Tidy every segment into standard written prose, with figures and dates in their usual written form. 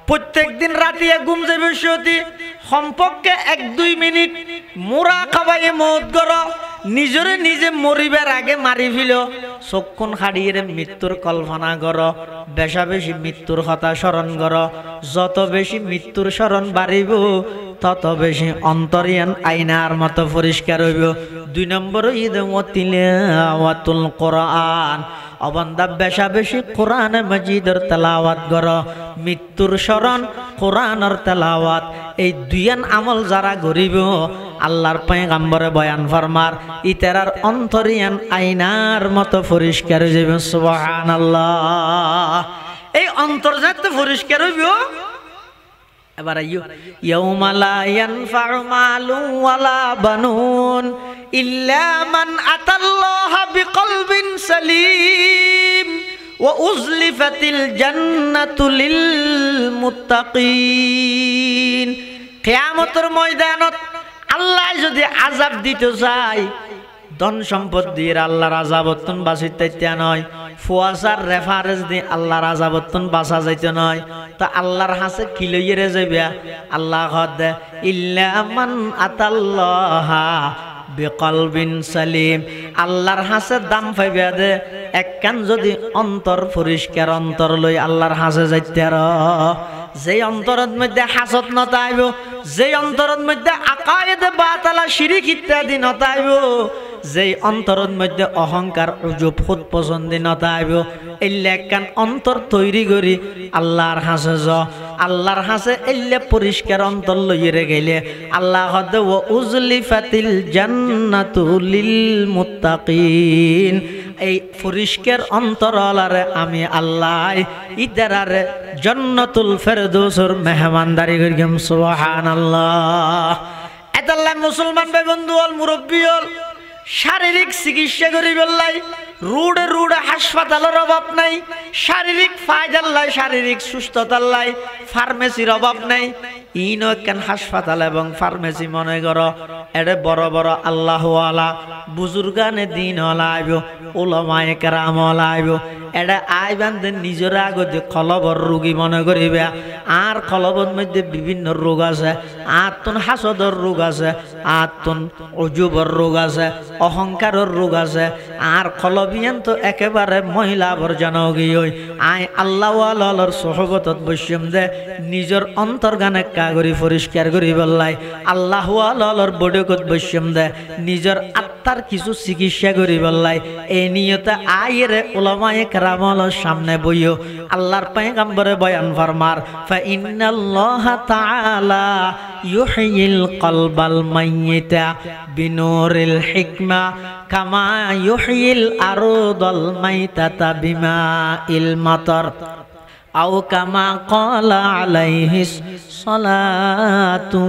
প্রত্যেক দিন রাতে ঘুম যাবে সতি সম্পর্কে 1-2 মিনিট মুরাকাবায়ে মউত করো নিজরে নিজে মরিবার আগে মারি ফিল চক্ষুন হারিয়ে মৃত্যুর কল্পনা করো বেশা বেশি মৃত্যুর কথা স্মরণ করো যত বেশি মৃত্যুর স্মরণ বাড়িব তত বেশি অন্তরিয়ান আয়নার মতো পরিষ্কার হইব 2 নম্বর ঈদ তিলাওয়াতুল কোরআন অবান্দা বেশা বেশি কোরআনে মাজিদের তেলাওয়াত করো মৃত্যুর স্মরণ কোরআনের তেলাওয়াত এই দুইয়ান আমল যারা করিব আল্লাহর পয়গম্বরে বয়ান ফরমার ইতারার অন্তরিয়ান আয়নার মতো পরিষ্কার হয়ে যাবে সুবহানাল্লাহ এই অন্তর যাতে পরিষ্কার হইব এবার আইয়ো ইয়াউমা লা ইয়ানফাউ মালুন ওয়ালা বানুন ইল্লা মান আতাল্লাহা বিকলবিন সালিম ওয়া উযলিফাতিল জান্নাতু লিল মুত্তাকিন কিয়ামতের ময়দানত আল্লাহ যদি আযাব দিতে চায় ধন সম্পদ দিয়ে আল্লাহর আযাবতন বাঁচিতে নয় ফুয়াসার রেফারেন্স দিয়ে আল্লাহর আযাবতন বাঁচা যাইতে নয় তো আল্লাহর হাসে কি লইরে যাবে আল্লাহ কদ ইল্লা মান আতাল্লাহা বিকলবিন সালিম আল্লাহর হাসে দাম পাইবে দে একখান যদি অন্তর পরিষ্কার অন্তর লই আল্লাহর হাসে যাইতে আর যে অন্তরের মধ্যে হাসদ নতাইব যে অন্তরের মধ্যে আকায়েদে বাতালা শিরিক ইত্যাদি নতাইব যে অন্তরের মধ্যে অহংকার উজুব খুদ পছন্দি নতাইব এল্লে একখান অন্তর তৈরি করি আল্লাহর হাসে আল্লাহর হাসে এল্লে পরিষ্কার অন্তর লইরে গেলে আল্লাহ হদে ও উজলিফাতিল জান্নাতু লিল মুত্তাকিন এই পরিষ্কার অন্তরালারে আমি আল্লাহ ইদারারে জান্নাতুল ফেরদৌসের মেহমানদারি করিম সুবহানাল্লাহ এতাল্লাহ মুসলমান ভাই বন্ধু হল মুরব্বী হল শারীরিক চিকিৎসা করি বললাই রুডে রুডে হাসপাতালের অভাব নাই শারীরিক ফায়দার লাই শারীরিক সুস্থতার লাই ফার্মেসির অভাব নাই ইনো কেন হাসপাতাল এবং ফার্মেসি মনে করো এডে বড় বড় আল্লাহওয়ালা বুজুর্গানে দিন হলা আইব উলামায়ে কেরাম হলা আইব এডে আইবান্ধে নিজের আগতে কলবর রোগী মনে করিবে আর কলবর মধ্যে বিভিন্ন রোগ আছে আত্মন হাসদর রোগ আছে আত্মন অজুবর রোগ আছে অহংকারের রোগ আছে আর কলবিয়ান তো একেবারে মহিলা আবর্জনা গিয়ে আই আল্লাহওয়ালার সোহবতত বৈশ্যম দে নিজের অন্তর্গানে কাগরি পরিষ্কার করি বললাই আল্লাহওয়ালার বডকত বৈশ্যম দে নিজের আত্মার কিছু চিকিৎসা করি বললাই এই নিয়তে আইরে উলামায়ে কেরামর সামনে বইও আল্লাহর পয়গম্বরে বয়ান ফরমার ফা ইন্নাল্লাহা তাআলা ইউহয়িল কলবাল মাইয়িতা বিনুরিল হিকমা কামা ইউহয়িল আরদাল মাইতাতা বিমাইল মাতার আও কামা ক্বালা আলাইহিস সালাতু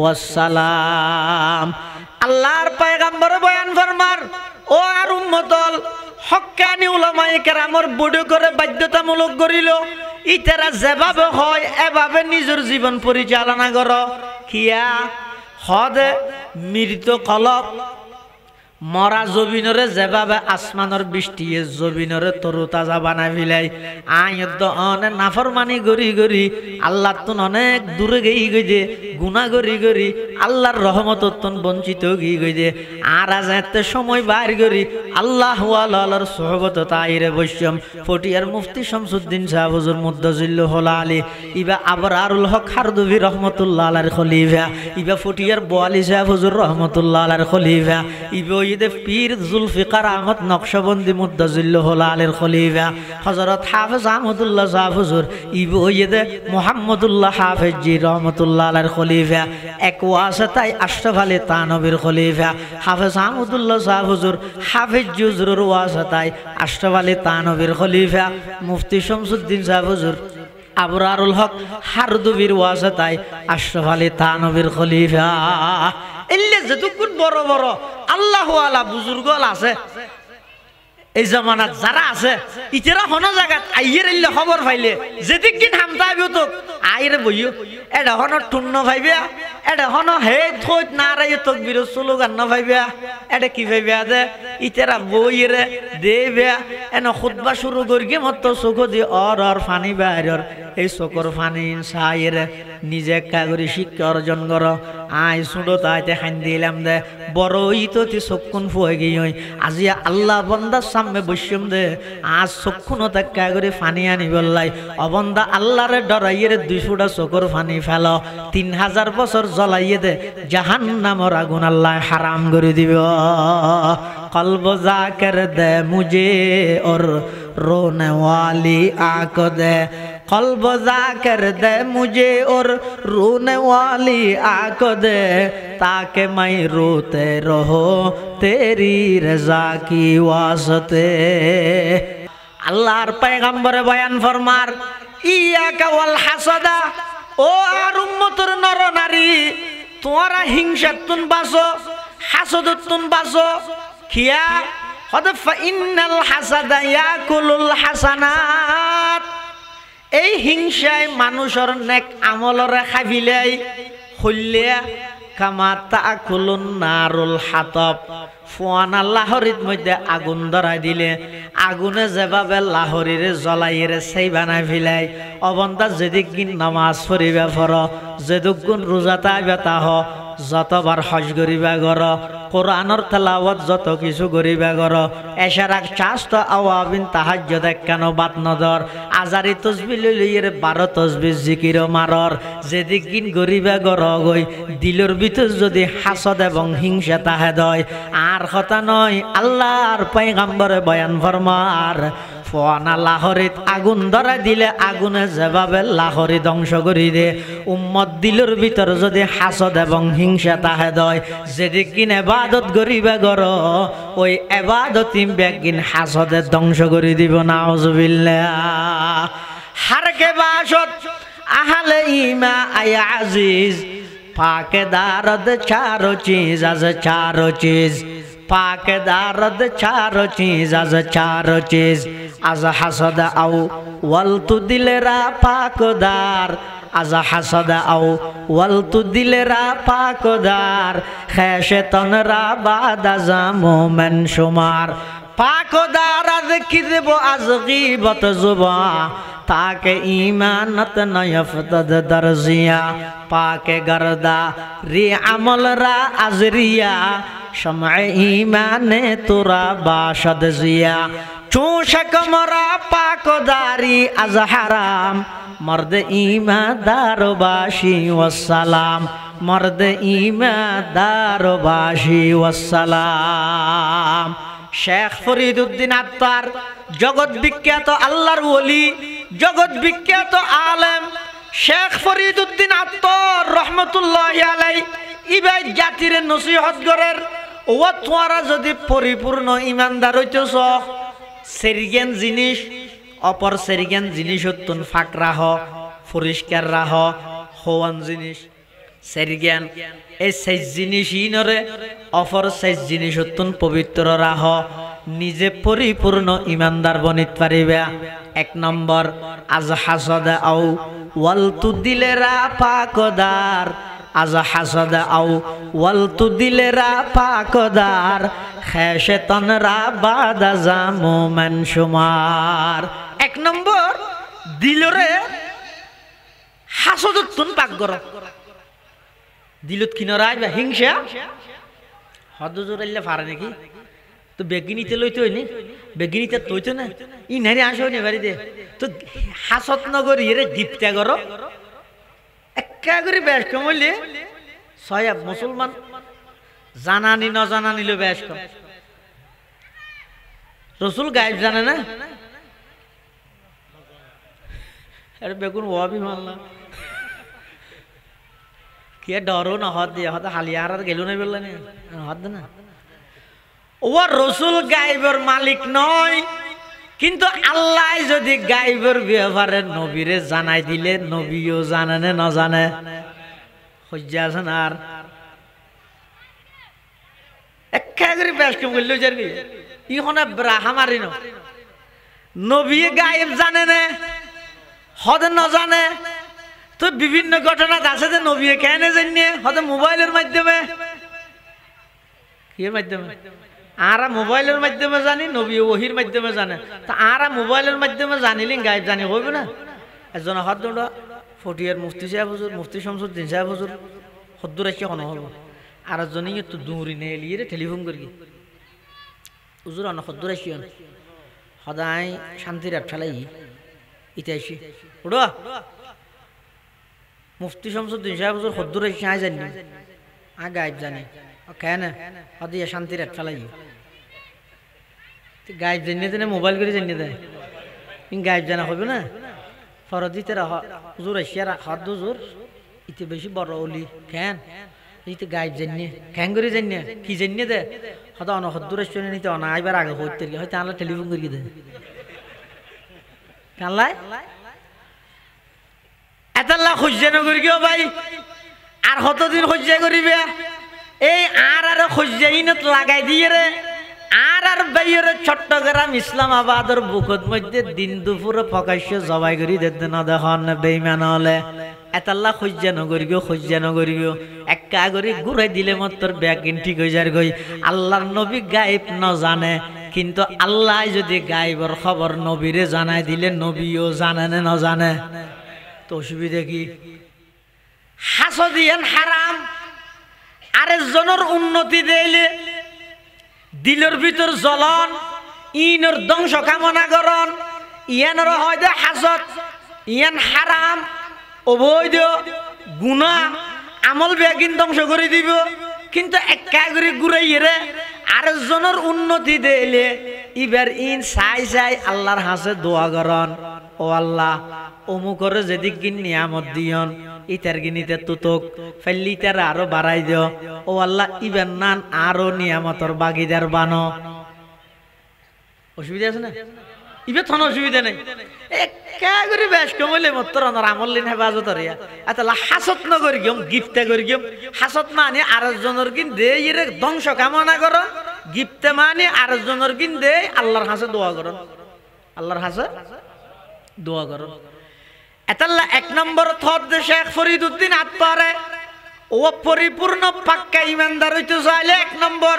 ওয়াস সালাম আল্লাহর পয়গম্বর বয়ান ফরমার ও আর উম্মতল হক্কানি উলামায়ে কেরামর বড় করে বাধ্যতামূলক করিল ইতারা যেভাবে হয় এভাবে নিজের জীবন পরিচালনা করো কিয়া হদে মৃত কলব মরা জবিনরে যেভাবে আসমানের বৃষ্টি জবিনরে তরুতাজা বানাই ফেলাই আয়ত অনেক নাফরমানি গড়ি গড়ি আল্লাহ তুন অনেক দূরে গেই গই গুণা গড়ি গড়ি আল্লাহর রহমত বঞ্চিত গিয়ে গই আর আজ এত সময় বাইর করি আল্লাহ আল্লাহর সোহবত তাইরে বৈশ্যম ফটিয়ার মুফতি শামসুদ্দিন সাহেব হুজুর মুদ্দাজিল্লু হলা আলী ইবা আবরারুল হক হারদুবি রহমতুল্লাহ আলাইহির খলিফা ইবা ফটিয়ার বোয়ালি সাহেব হুজুর রহমতুল্লাহ আলাইহির খলিফা ইবা পীর জুলফিকার আহমদ নকশবন্দি মুদ্দাজিল্লু হলা আলীর খলিফা হযরত হাফেজ আহমদুল্লাহ সাহেব হুজুর ইবা ওইদে মুহাম্মদুল্লাহ হাফেজ জি রহমতুল্লাহ আলাইহির খলিফা এক ওয়াসিতায় আশরাফ আলী তানবীর খলিফা হাফেজ আহমদুল্লাহ সাহেব হুজুর হাফেজ জি হুজুরের ওয়াসিতায় আশরাফ আলী তানবীর খলিফা মুফতি শামসুদ্দিন সাহেব হুজুর আবরারুল হক হারদুবির ওয়াসিতায় আশরাফ আলী তানবীর খলিফা এলে যতক্ষণ বড় বড় আল্লাহওয়ালা বুজুর্গ আছে এই জামানাত যারা আছে ইতেরা হন জায়গাত আইয়ের এলে খবর পাইলে যেদিকদিন হামতা আইব তো আইরে বইও এটা হনো টুন্ন ভাইবা এটা হনো হে থইত না রে তকবীর স্লোগান না ভাইবা এটা কি ভাইবা দে ইতেরা বইরে দেবে এন খুতবা শুরু করিগে মত চোখ দি অর ফানি বাইরর এই চোখর ফানি সাইরে নিজে কাগরি শিক্ষা অর্জন কর আই সুডো তাইতে খান দিলাম দে বড় ইতো তি চক্ষুন ফুয়ে গিয়ে আজি আল্লাহ বন্দার সামনে বসিম দে আজ চক্ষুনতে কাগরি ফানি আনি বললাই অবন্দা আল্লাহরে ডরাইয়ে 200টা চোখর ফানি ফেল 3000 বছর জ্বলাইয়ে দে জাহান্নামর আগুন আল্লাহ হারাম করে দিব কলব জাকের দে মুঝে ওর रोने वाली आँख दे कल्ब जाकर दे मुझे और रोने वाली आँख दे ताकि मैं रोते रहो तेरी रजा की वास्ते अल्लाहर पैगम्बर बयान फरमार इयाका वल हासदा ओ आर उम्मतर नर नारी तुम्हारा हिंसातुन बासो हासदतुन बासो किया ফাইনাল হাসাদা ইয়াকুলুল হাসানাত এই হিংসায় মানুষের নেক আমলরে খাবিলাই হইলিয়া কামা তাকুলুন নারুল হাতাব ফুয়ানা লাহরির মধ্যে আগুন ধরাই দিলে আগুনে যেভাবে লাহরিরে জ্বলাইরে সেই বানাই ফেলাই অবন্তা যেদিন নামাজ পড়িবা ফর যেদিন রোজা তাইবা তাহ যতবার হজ করিবা গর কোরআনের তেলাওয়াত যত কিছু করিবা গর এশারাক চাস্ত আওয়াবিন তাহাজ্জুদ কেন বাত নদর আজারি তসবিহ লইয়ের 12 তসবিহ জিকির মারর যেদিন করিবা গর গই দিলের ভিতর যদি হাসদ এবং হিংসা তাহে দয় আর কথা নয় আল্লাহর পয়গম্বরে বয়ান ফরমার ফোয়ানা লাহরিত আগুন ধরা দিলে আগুনে যেভাবে লাহরি ধ্বংস করি দে উম্মত দিলের ভিতর যদি হাসদ এবং হিংসা তাহে দয় যেদিন এবাদত করিবা গর ওই এবাদতি বেগিন হাসদে ধ্বংস করে দিব নাউজুবিল্লাহ হারকে বাসত আহলে ইমা আয় আজিজ পাকে দারদ চারো চিজ আজ চারো চিজ পাকে দারদ চারো চিজ আজ চারো চিজ আজ হাসদ আও ওয়ালতু দিলেরা পাকদার আজ হাসদ আও ওয়ালতু দিলেরা পাকদার খেশতনরা বাদাজা মোমেন শুমার পাকদার আজ কি দেব আজ গীবত জুবা ताके ईमानत नयफ्तद दर्जिया पाके गर्दा री अमल रा अजरिया शमअ ईमाने तुरा बाशद जिया चूशक मरा पाकदारी अज हराम मर्द ईमानदार बाशी वस्सलाम मर्द ईमानदार बाशी वस्सलाम शेख फरीदुद्दीन अत्तार जगत विख्यात अल्लाहर वली जगत विख्यात आलेम शेख फरीदुद्दीन अत्तार रहमतुल्लाहि आलाइहि इबाई जातिरे नसीहत करेर ও তোমরা যদি পরিপূর্ণ ইমানদার হইতেছ সেরিগেন জিনিস অপর সেরিগেন জিনিস হতুন ফাঁক রাহ পরিষ্কার রাহ হওয়ান জিনিস সেরিগেন এই সেই জিনিসই নরে অপর সেই জিনিস হতুন পবিত্র রাহ নিজে পরিপূর্ণ ইমানদার বনিত পারিবে এক নম্বর আজ হাসদ আও ওয়ালতু দিলেরা পাকদার আজ হাসদ আও ওয়ালতু দিলেরা পাকদার খেশতনরা বাদাজা মোমেন শুমার এক নম্বর দিলরে হাসদত তুন পাক গর দিলত কিনরাই বা হিংসা হদ জোরাইলে পারে নাকি তো বেগিনিতে লইতে হইনি বেগিনিতে তৈতো না ই নারী আসো নি বাড়িতে তো হাসত নগরী রে গিফটা করো একা করে বেশ কমলে সয়াব মুসলমান জানানি ন জানানিল বেশ কম রসুল গায়েব জানে না আরে বেগুন ওয়াবি মানলাম কি ডরো না হদ দিয়ে হদ হালিয়ার গেল না বললেন হদ না ও রসুল গায়েবের মালিক নয় কিন্তু আল্লাহ যদি গায়েবের ব্যাপারে নবীরে জানাই দিলে নবীও জানে না না জানে হজ্জা আছেন আর একা করে বেশ কম করলেও যাবি ইহনে ব্রাহা মারি নবী গায়েব জানে না হদ না জানে তো বিভিন্ন ঘটনা আছে যে নবী কেন জানিয়ে হয়তো মোবাইলের মাধ্যমে কির মাধ্যমে আরা মোবাইলের মাধ্যমে জানি নবী ওহির মাধ্যমে জানে তা আরা মোবাইলের মাধ্যমে জানিলেন গায়েব জানি হইবে না একজন হাত দৌড়া ফটিয়ার মুফতি সাহেব হুজুর মুফতি শামসুদ্দিন সাহেব হুজুর হদ্দুর এসে কোনো হবো আর একজনই একটু দৌড়ি নিয়ে এলিয়ে টেলিফোন করি হুজুর অন্য হদ্দুর আসিও সদায় শান্তির এক ফেলাই ইতে আসি উড়ো মুফতি শামসুদ্দিন সাহেব হুজুর হদ্দুর এসে আয় জানি গায়েব জানি কেন হদিয়া শান্তির এক ফেলাই গায়েব জানিয়ে দেয় মোবাইল করে জানিয়ে দেয় গায়েব জানা হবে না ফরদিতে হুজুর এশিয়ার হাত হুজুর ইতে বেশি বড় অলি কেন ইতে গায়েব জানিয়ে কেন করে জানিয়ে কি জানিয়ে দে হয়তো অনহদ্দুর এসে নিতে অনা আইবার আগে হইতে হয়তো আনলা টেলিফোন করিয়ে দেয় কানলাই এতাল্লা খুঁজছে নগর কিও ভাই আর কতদিন খুঁজছে করিবে এই আর খুঁজছে লাগাই দিয়ে রে আর বাইরে চট্টগ্রাম ইসলামাবাদের বুকত মধ্যে দিন দুপুরে প্রকাশ্য জবাই করি দেখতে না দেখুন বেইমান হলে এতাল্লা খুঁজছে নগরিও একা করে ঘুরাই দিলে মাত্র ব্যাগিন ঠিক হয়ে যায় গই আল্লাহর নবী গায়েব ন জানে কিন্তু আল্লাহ যদি গায়েবের খবর নবীরে জানাই দিলে নবীও জানে না ন জানে তো অসুবিধা কি হাসদিয়ান হারাম আরেকজনের উন্নতি দিলে দিলের ভিতর জ্বলন ইনর ধ্বংস কামনা করন ইয়ানের হয়তো হাসদ ইয়ান হারাম অবৈধ গুনাহ আমল বেগিন ধ্বংস করে দিব কিন্তু একা করে ঘুরাইয়ে রে আরেকজনের উন্নতি দিলে এবার ইন চাই আল্লাহর হাসে দোয়া করন ও আল্লাহ অমুকরে যেদিক গিন নিয়ামত দিয়ন ইতার গিনিতে তুতক ফেললি তার আরো বাড়াই দিও ও আল্লাহ ইবেন নান আরো নিয়ামতর বাগিদার বানো অসুবিধা আছে না ইবে থন অসুবিধা নেই একা করে বেশ কমলে মত্তর অনর আমলিন হেফাজত রিয়া আতালা হাসত নগর গিয়ম গিফতে করি গিয়ম হাসত মানে আরেকজনের কিন দে ইরে ধ্বংস কামনা করো গিফতে মানে আরেকজনের কিন দে আল্লাহর হাসে দোয়া করো আল্লাহর হাসে দোয়া করো এতাল্লা এক নম্বর থর যে শেখ ফরিদউদ্দিন আত্মারে ও পরিপূর্ণ পাক্কা ইমানদার হইতে চাইলে এক নম্বর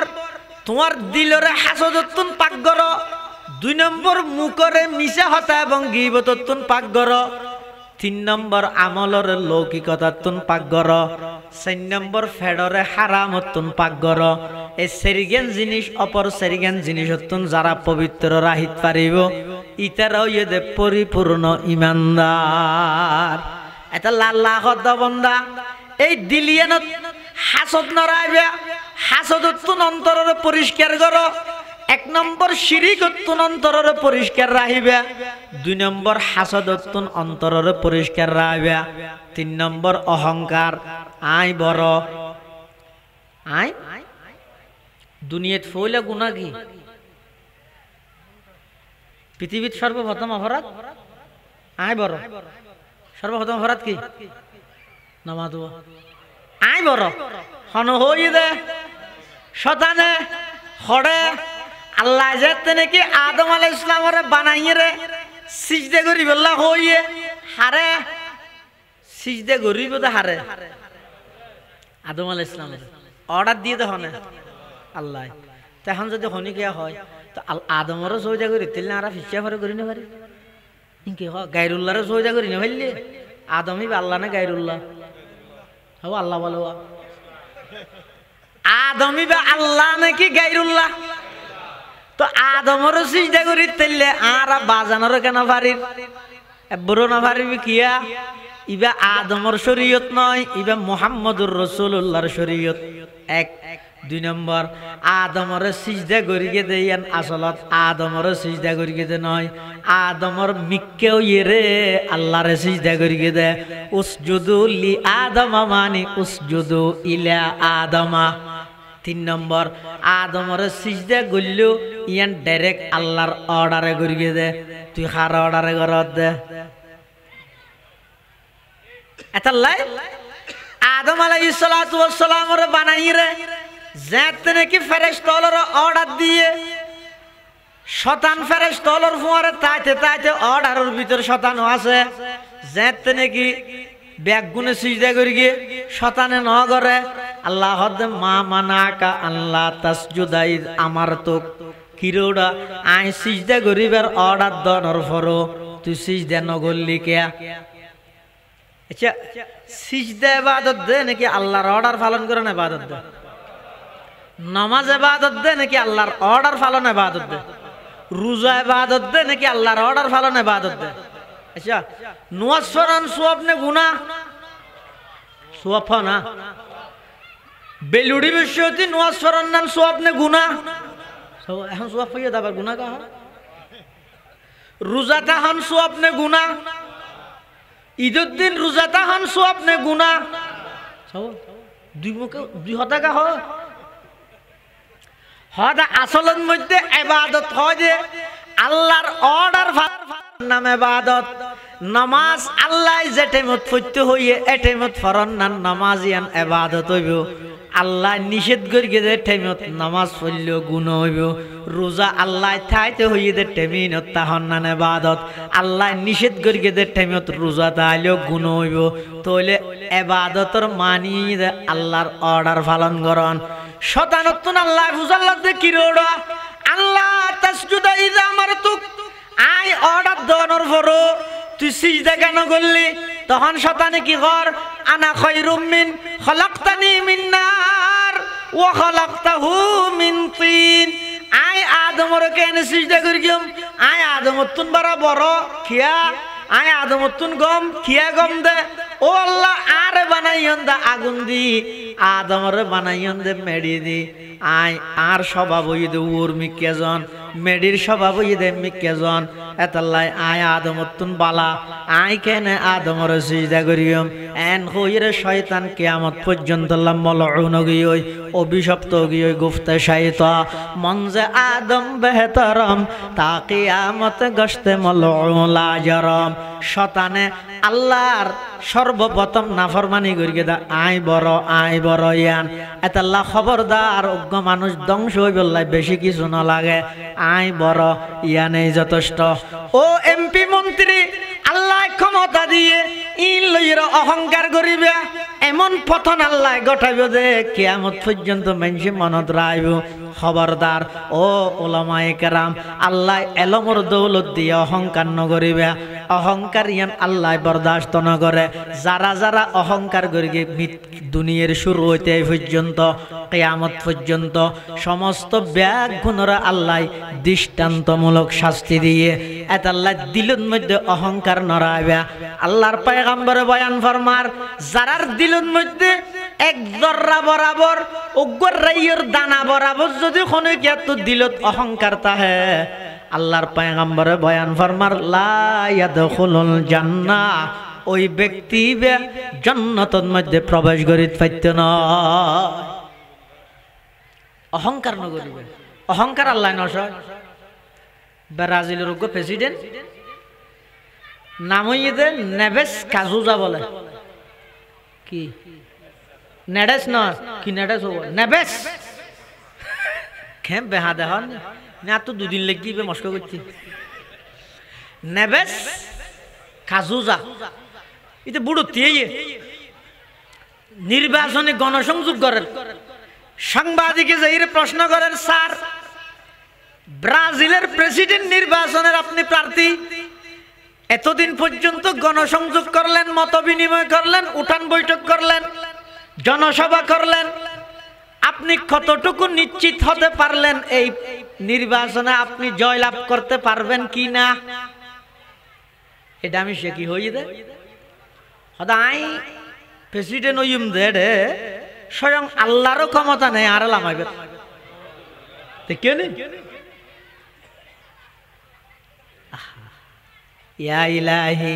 তোমার দিলরে হাসদতুন পাক করো দুই নম্বর মুখরে মিশা হতা এবং গীবততুন পাক করো তিন নম্বর আমলর লৌকিকতাতুন পাক করো চার নম্বর ফেডরে হারামতুন পাক করো এই সেরিগেন জিনিস অপর সেরিগেন জিনিসতুন যারা পবিত্র রাহিত পারিব ইতারাও ইয়ে পরিপূর্ণ ইমানদার এটা লাল্লাহ বন্দা এই দিলিয়ানত হাসদ নরাইবে হাসদতুন অন্তরের পরিষ্কার করো এক নম্বর শিরিকতুন অন্তরের পরিষ্কার রাখিবে দুই নম্বর হাসদতুন অন্তরের পরিষ্কার রাখিবে তিন নম্বর অহংকার আই বড় আই দুনিয়াত ফইলা গুনাহ কি পৃথিবীর সর্বপ্রথম অপরাধ আয় বড় সর্বপ্রথম অপরাধ কি নামাজ আয় বড় হন হই দে শতানে হড়ে আল্লাহ যেতে নাকি আদম আলাইহিস সালামরে বানাইয়ে রে সিজদা করি বললা হইয়ে হারে সিজদা করিব তো হারে আদম আলাইহিস সালামের অর্ডার দিয়ে তো হনে আল্লাহ তখন যদি হনি গিয়া হয় তো আদমরও সহজা করি তেল না আর ফিসা ফরে করি না পারি ইনকে হ গায়রুল্লাহরও সহজা করি না ফেললে আদমই বা আল্লাহ না গায়রুল্লাহ হো আল্লাহ বলো আদমই বা আল্লাহ নাকি গায়রুল্লাহ তো আদমরও সিজদা করি তেললে আর বাজানোরও কেন পারির এবরও না পারিবি কিয়া ইবা আদমর শরীয়ত নয় ইবা মুহাম্মদুর রাসূলুল্লাহর শরীয়ত এক দুই নম্বর আদমর সিজদা করিয়ে দেন আসলত আদমর সিজদা করিয়ে দে নয় আদমর মিক্কেও ইরে আল্লাহর সিজদা করিয়ে দে উসজুদু লি আদমা মানে উসজুদু ইলা আদমা তিন নম্বর আদমর সিজদা করলেও ইয়ান ডাইরেক্ট আল্লাহর অর্ডারে করিয়ে দে তুই কার অর্ডারে করত দে এতাল্লাই আদম আলাইহিস সালাতু ওয়াস সালামর বানাইরে যেতে নাকি ফেরেশতার অর্ডার দিয়ে শতান ফেরেশতার ফুয়ারে তাইতে তাইতে অর্ডারের ভিতর শতান আছে যেতে নাকি ব্যাগ গুনে সিজদা করি গিয়ে শতানে ন করে আল্লাহ হদে মা মানাকা আল্লাহ তাসজুদাই আমার তো কিরোড়া আই সিজদা করিবার অর্ডার দনর ফরো তুই সিজদা নগরলি কে আচ্ছা সিজদা ইবাদত দে নাকি আল্লাহর অর্ডার পালন করে না ইবাদত দে নামাজ ইবাদত দে নাকি আল্লাহর অর্ডার পালন ইবাদত দে রোজা ইবাদত দে নাকি আল্লাহর অর্ডার পালন ইবাদত দে আচ্ছা নুয়াজ ফরান সওয়াব নে গুনাহ সওয়াব না বেলুড়ি বিশ্বতি নুয়াজ ফরান নাম সওয়াব নে গুনাহ সব এখন সওয়াব হইয়া দাবার গুনাহ কা রোজা তাহান সওয়াব নে গুনাহ ঈদের দিন রোজা তাহান সওয়াব নে গুনাহ সব দুই মুখে দুই হতাকা হয় হদা আসলের মধ্যে ইবাদত হয় যে আল্লাহর অর্ডার নাম ইবাদত নামাজ আল্লাহ যে টাইমত পড়তে হইয়ে এ টাইমত ফরন না নামাজিয়ান ইবাদত হইব আল্লাহ নিষেধ করি যে টাইমত নামাজ পড়লেও গুণ হইব রোজা আল্লাহ থাইতে হইয়ে যে টাইমত তাহন না ইবাদত আল্লাহ নিষেধ করি যে টাইমত রোজা তাইলেও গুণ হইব তাহলে ইবাদতর মানি আল্লাহর অর্ডার পালন করন শতানতুন আল্লাহ ফুজাল্লাতে কি রোড়া আল্লাহ তাসজুদা ইযা আমারতুক আই অর্ডার দনর ফরো তুই সিজদা কেন করলি তখন শতানে কি কর আনা খায়রুম মিন খলাকতানি মিন নার ওয়া খলাকতাহু মিন তিন আই আদমর কেন সিজদা করিম আই আদমর তুন বড় খিয়া আই আদমর তুন গম খিয়া গম দে ও আল্লাহ আরে বানাইয়ন দা আগুন দি আদমরে বানাইয়ন দে মেডি দি আই আর স্বভাব হই দে উর্মি কেজন মেডির স্বভাব হই দে me কেজন এতাল্লাই I আদমর Tun Bala I can আদমর সিজদা করিম এন হইরে শয়তান কিয়ামত পর্যন্ত মলউন গিয়ই অভিশপ্ত গিয়ই গুফতে শাইতা মনজে আদম বেহতরম তা কিয়ামত গশতে মলউন লাজরম শতানে আল্লাহর সর্বপ্রথম নাফরমানি করি দা আই বড় ইয়ান এতাল্লাহ খবরদার অজ্ঞ মানুষ ধ্বংস হইব বেশি কিছু না লাগে আই বড় ইয়ানেই যথেষ্ট ও এমপি মন্ত্রী আল্লাহ ক্ষমতা দিয়ে ইন লইরা অহংকার করিবে এমন পতন আল্লাহ ঘটাইব যে কিয়ামত পর্যন্ত মানুষ মনত রাখব খবরদার ও উলামায়ে কেরাম আল্লাহ এলমর দৌলত দিয়ে অহংকার নকরিবে অহংকার ইয়ান আল্লাহ বরদাস্ত ন করে যারা যারা অহংকার করি দুনিয়ার শুরু হইতে পর্যন্ত কিয়ামত পর্যন্ত সমস্ত ব্যাগ গুণরা আল্লাহ দৃষ্টান্তমূলক শাস্তি দিয়ে এত আল্লাহ দিলের মধ্যে অহংকার নড়াইবে আল্লাহর পয়গম্বর বয়ান ফরমার যারার দিলের মধ্যে এক জর্রা বরাবর উগ্র রাইয়ের দানা বরাবর যদি কোনো তো দিলত অহংকার তাহে আল্লাহর পয়গম্বর বয়ান ফরমার লা ইয়াদখুলুল জান্নাহ ওই ব্যক্তি জান্নাতের মধ্যে প্রবেশ করিতে পাইতো না অহংকার নগরিবে অহংকার আল্লাহ নশয় ব্রাজিলের উগ্র প্রেসিডেন্ট নাম হইয়ে নেভেস কাজুজা বলে কি নেডেস না কি নেডেস হবো নেভেস খেম বেহা দেহন না তো দুদিন লেগে মস্ক করছি নেভেস কাজুজা এটা বুড়ো তিয়ে নির্বাচনে গণসংযোগ করেন সাংবাদিকে যাই প্রশ্ন করেন স্যার ব্রাজিলের প্রেসিডেন্ট নির্বাচনের আপনি প্রার্থী এতদিন পর্যন্ত গণসংযোগ করলেন মত বিনিময় করলেন উঠান বৈঠক করলেন জনসভা করলেন আপনি কতটুকু নিশ্চিত হতে পারলেন এই নির্বাচনে আপনি জয়লাভ করতে পারবেন কি না এটা আমি সে কি হই দে হদাই প্রেসিডেন্ট হইম দে রে স্বয়ং আল্লাহরও ক্ষমতা নেই আর লামাইবে কেন या इलाही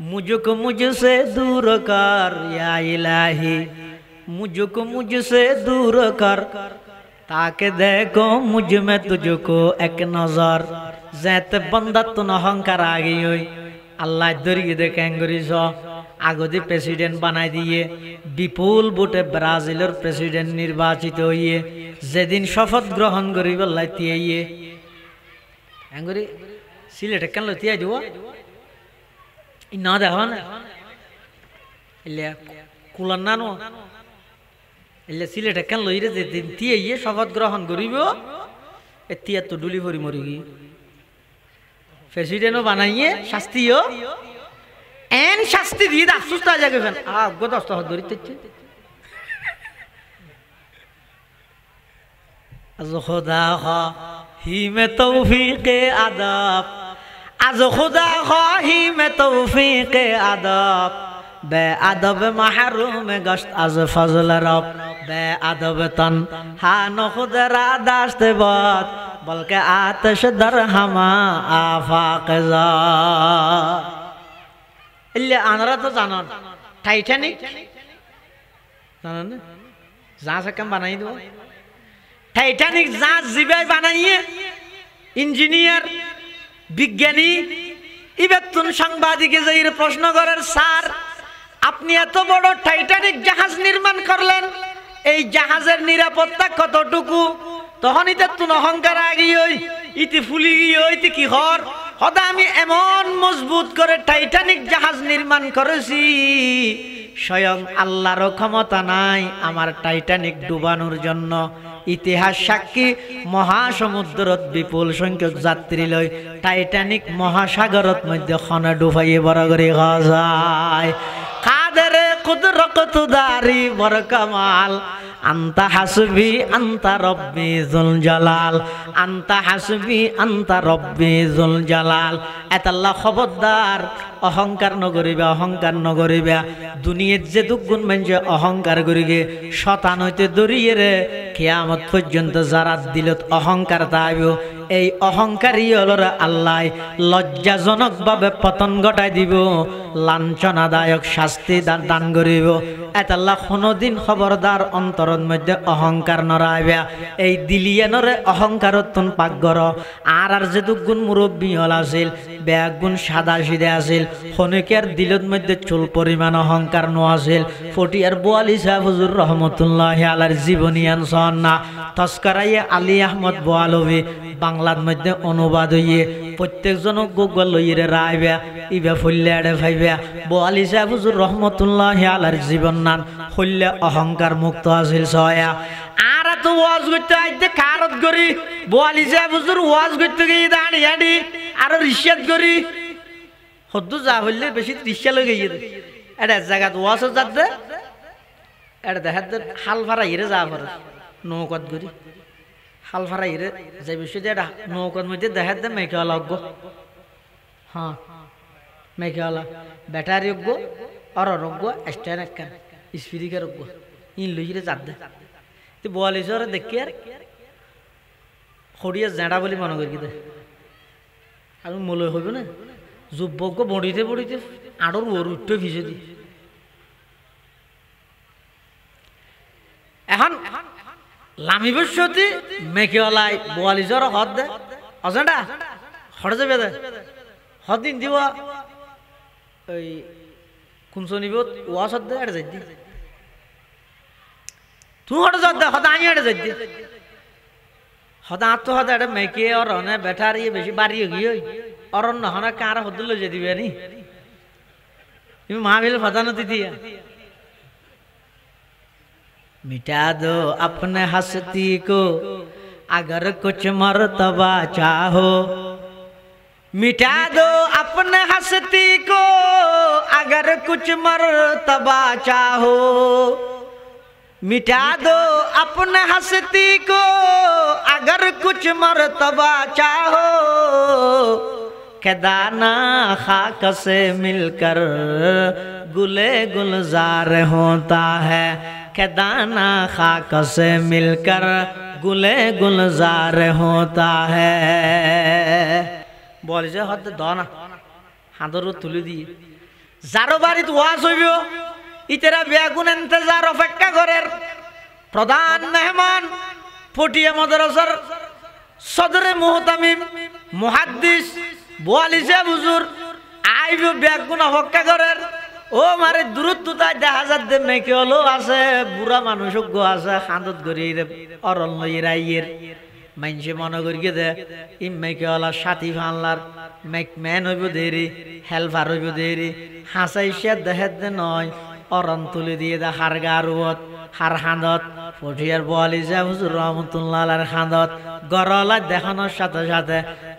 मुझको मुझसे दूर कर या इलाही मुझको मुझसे दूर कर ताकि देखो मुझ में तुझको एक नजर जैते बंदा तो अहंकार आ गई हुई अल्लाह दरिए देखेंगे आगोदी प्रेसिडेंट बनाई दिए विपुल भोटे ब्राजिलर प्रेसिडेंट निर्वाचित हुए जेदिन शपथ ग्रहण करी लाइतिए সিলেটে কেন লতিয়া দিব না দেখো না এলে কুলার নানো এলে সিলেট কেন লইরে যেদিন তিয়া ইয়ে শপথ গ্রহণ করিব এতিয়া তো ডুলি ভরি মরি গি প্রেসিডেন্টও বানাইয়ে শাস্তিও এন শাস্তি দিয়ে আফসোস তা জাগে ফেন গো দস্ত হাত ধরিতে আজ খোদা হি মে তৌফিকে আদব আজ খোদা হি মে তৌফিকে আদব বে আদব মাহরুম গশত আজ ফজল রব বে আদব তন হান খুদরা দাশত বাত বলকে আতশ দর হামা আফাক যা ইল্লে আনরা তো জানেন টাইটানিক জানেন জাহাজ কেমন বানাই দেব টাইটানিক জাহাজ জিবাই বানাইয়ে ইঞ্জিনিয়ার বিজ্ঞানী ইবেতুন সাংবাদিকে যাইরে প্রশ্ন করার স্যার আপনি এত বড় টাইটানিক জাহাজ নির্মাণ করলেন এই জাহাজের নিরাপত্তা কতটুকু তখন ইতে তুন অহংকার আগিয়ে ইতি ফুলি গিয়ে ইতি কি হর হদা আমি এমন মজবুত করে টাইটানিক জাহাজ নির্মাণ করেছি স্বয়ং আল্লাহর ক্ষমতা নাই আমার টাইটানিক ডুবানোর জন্য ইতিহাস সাক্ষী মহাসমুদ্রত বিপুল সংখ্যক যাত্রী লই টাইটানিক মহাসাগরত মধ্যে খনা ডুবাইয়ে বড় করে যায় কাদের কুদরত দারি বড় কামাল আন্তা হাসবি আন্তা রব্বি জুল জালাল আন্তা হাসবি আন্তা রব্বি জুল জালাল এতাল্লাহ খবরদার অহংকার নগরিবা অহংকার নগরিবা দুনিয়ার যে দুগুণ মানুষে অহংকার করিগে শতান হইতে দরিয়ে রে কিয়ামত পর্যন্ত যারা দিলত অহংকার তাইব এই অহংকারী হলরা আল্লাহ লজ্জাজনক ভাবে পতন ঘটাই দিব লাঞ্ছনাদায়ক শাস্তি দান করিব এতাল্লাহ কোনোদিন খবরদার অন্তরের মধ্যে অহংকার নরাইবা এই দিলিয়ানরে অহংকারতন পাকগর আর যে দুগুণ মুরব্বী হল আছিল বেয়া গুণ সাদা সিধে আছিল খনিকের দিলত মধ্যে চুল পরিমাণ অহংকার নো আছিল ফটিয়ার বোয়ালি সাহেব হুজুর রহমতুল্লাহ আলার জীবনীয়ান সন্না তস্করাইয়ে আলী আহমদ বোয়ালবি বাংলার মধ্যে অনুবাদ হইয়ে প্রত্যেকজন গুগল লইরে রাইবা ইবা ফুললে আড়ে ভাইবা বোয়ালি সাহেব হুজুর রহমতুল্লাহ আলার জীবন নান হইলে অহংকার মুক্ত আছিল সয়া আর তো ওয়াজ করতে আইতে কারত করি বোয়ালি সাহেব হুজুর ওয়াজ করতে গিয়ে দাঁড়ি হাঁড়ি আরো রিশ্বাত করি হদ্দু যা হইলে বেশি রিশ্বা লই গিয়ে এটা জায়গাত ওয়াজ যাতে এটা দেখাত হাল ভাড়া হিরে যা পারে নৌকত করি হাল ভাড়া হিরে যে বিষয় এটা নৌকত মধ্যে দেখাত দে মেঘাওয়ালা অজ্ঞ হ্যাঁ মেঘাওয়ালা ব্যাটারি অজ্ঞ আর অজ্ঞ স্ট্যান্ড একখান স্পিরিকের অজ্ঞ ইন লইরে যাত দে তো বোয়ালিশরে দেখি আর খড়িয়া জেঁড়া বলে মনে করি দে আর মলয় হইব না যুবক বড়িতে বড়িতে আড়র ওর উঠতে ভিজে দি এখন লামিবস্যতি মেঘেওয়ালাই বোয়ালিশর হদ দে অজেন্ডা হরে যাবে দে হদিন দিব ওই কুনসনিব ওয়াস হদ দে আর যাই দি তুই হটে যাত দে হদা আমি হটে যাই দি হদা আত্ম হদা এটা মেঘে আর অনে বেটার ইয়ে বেশি বাড়ি গিয়ে অরণ নহনা কার হদ লো যে দিবে নি তুমি মহাবীর ফদানতি দিয়া मिटा दो अपने हस्ती को अगर कुछ मर्तबा चाहो मिटा दो अपने हस्ती को अगर कुछ मर्तबा चाहो मिटा दो अपने हस्ती को अगर कुछ मर्तबा चाहो के दाना खाक से मिलकर गुले गुलजार होता है के दाना खाक से मिलकर गुले गुलजार होता है बोल जे हद दाना हादर तुले दिए जारो बारित ওয়াজ হইব ইতেরা বেগুন ইন্তজার অপেক্ষা করের প্রধান মেহমান ফটিয়া মাদ্রাসার সদরে মুহতামিম মুহাদ্দিস বোয়ালি সাহেব হুজুর আইব বেগুন অপেক্ষা করের ও মারে দূরত্বতায় দেখা যাচ্ছে মেকে হলো আছে বুড়া মানুষ আছে খান্দত করি অরণ্য রাইয়ের মানুষে মনে করি দে ই মেকে হলা সাথী ফানলার মেক ম্যান হইব দেরি হেল্পার হইব দেরি হাসাইসা দেখাত দে নয় অরণ তুলে দিয়ে দা হার গারুত হার হাঁদত ফটিয়ার বোয়ালি যা হুজুর রহমতুল্লাহ আলার হাঁদত গরলা দেখানোর সাথে সাথে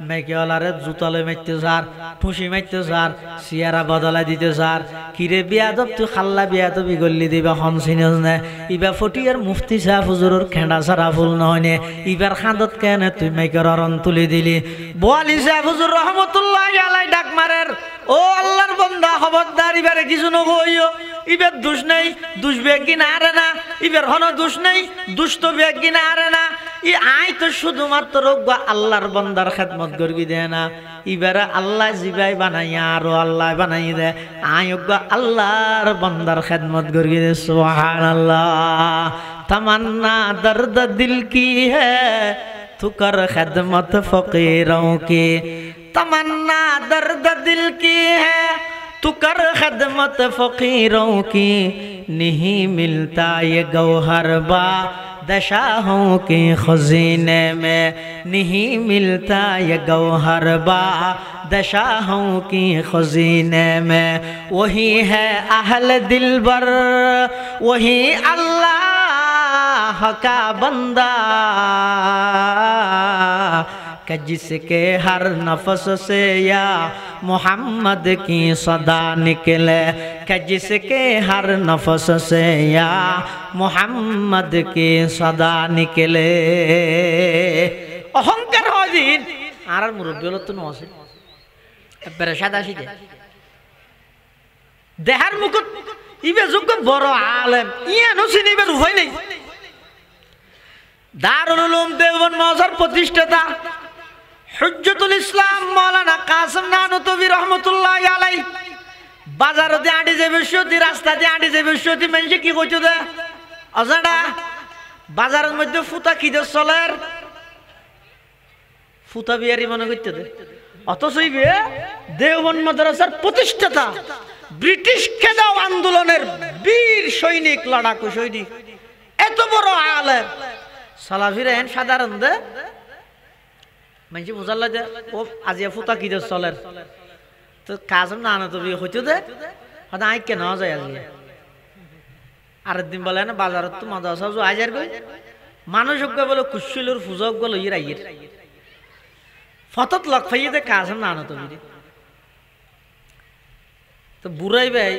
মেকেওয়ালারে জুতলে মারতে স্যার ঠুসি মারতে স্যার সিয়ারা বদলা দিতে স্যার কিরে বিয়াদব তুই খাল্লা বিয়াদবি গল্লি দিবা হন চিনস নে ইবা ফটিয়ার মুফতি সাহ হুজুরের খেঁড়া সারা ফুল নহনে ইবার হাঁদত কেনে তুই মেকের অরণ তুলে দিলি বোয়ালি সাহ হুজুর রহমতুল্লাহ আলাই ডাক মারের ও আল্লাহর বান্দা খবরদার ইবারে কিছু নকইও ইবার দোষ নেই দোষ বেগি না আরে না ইবার হন দোষ নেই দুষ্ট বেগি না আরে না ই আই তো শুধুমাত্র আল্লাহর বান্দার খেদমত করবি দে না ইবারে আল্লাহ জিবাই বানাইয়া আরো আল্লাহ বানাই দে আই আল্লাহর বান্দার খেদমত করবি দে সুবহানাল্লাহ तमन्ना दर्द दिल की है तू कर खिदमत फकीरों की तमन्ना दर्द दिल की है तू कर खिदमत फकीरों की नहीं मिलता ये गौहर बा दशाहों के खजीने में नहीं मिलता ये गौहर बा दशाहों की खजीने में वही है अहल दिलबर वही अल्लाह का बंदा कि जिसके हर नफ्स से या मोहम्मद की सदा निकले कि जिसके हर नफ्स से या मोहम्मद की सदा निकले अहंकार हो दिन আর মুরব্বী হলো তো নসে একবারে সাদা শিখে দেহার মুকুট ইবে যোগ্য বড় আলেম ইয়া নসিন ইবে উভয় নেই দারুল উলুম দেওবন্দ মহাজার প্রতিষ্ঠাতা হুজ্জতুল ইসলাম মাওলানা কাসিম নানুতুবি রহমাতুল্লাহ আলাইহি বাজারতে আডি যে বিশ্বতি রাস্তাতে আডি যে বিশ্বতি মানুষ কি কইতো দে অজানা বাজারের মধ্যে ফুটা কিদে চলের ফুটা বিয়ারি মনে করতে দে অথচ ইবে দেওবন্দ মাদ্রাসার প্রতিষ্ঠাতা ব্রিটিশ খেদাও আন্দোলনের বীর সৈনিক লড়াকু সৈনিক এত বড় আলেম সালাফিরা এন সাধারণ দে মানুষ বুঝাল যে ও আজিয়া ফুটা কি দে চলের তো কাজম না আনা তো হইতো দে হয়তো আই কেন যায় আজি আরেক দিন বলে না বাজারত তো মাদ্রাসা আজার গই মানুষ বলে কুশিলুর ফুজক বলে ইর আইয়ের ফতত লক ফাইয়ে দে কাজম না আনা তো তো বুড়াই ভাই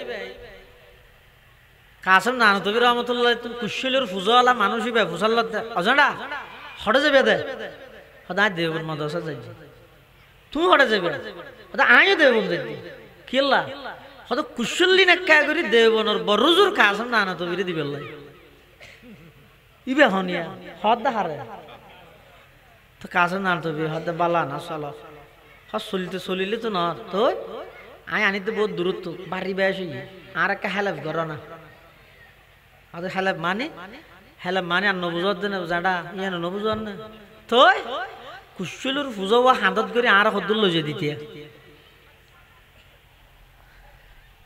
কাসম নানুতুবি রহমতুল্লাহ কুশিলুর ফুজওয়ালা মানুষই ভাই ফুসাল্লা অজানা হটে যাবে দে সদায় দেবন মাদ্রাসা যাই তুই হটে যাবে আইও দেবন যাই কিল্লা হয়তো কুশল্লি নাক্কা করি দেবনের বড়জোর কাসম নানুতুবিরে দিবে ইবে হনিয়া হদ হারে তো কাসম নানুতুবি হদ বালা না চলো হদ চলিলে তো না তো আই আনিতে বহুত দূরত্ব বাড়ি বেশ আর একটা হেলাফ করো না হেলাফ মানে আর নবুজত দেন জাডা ইয়া নবুজন না তো কুশলুর ফুজো হাতত করে আর হদ্দুল লজে দিতে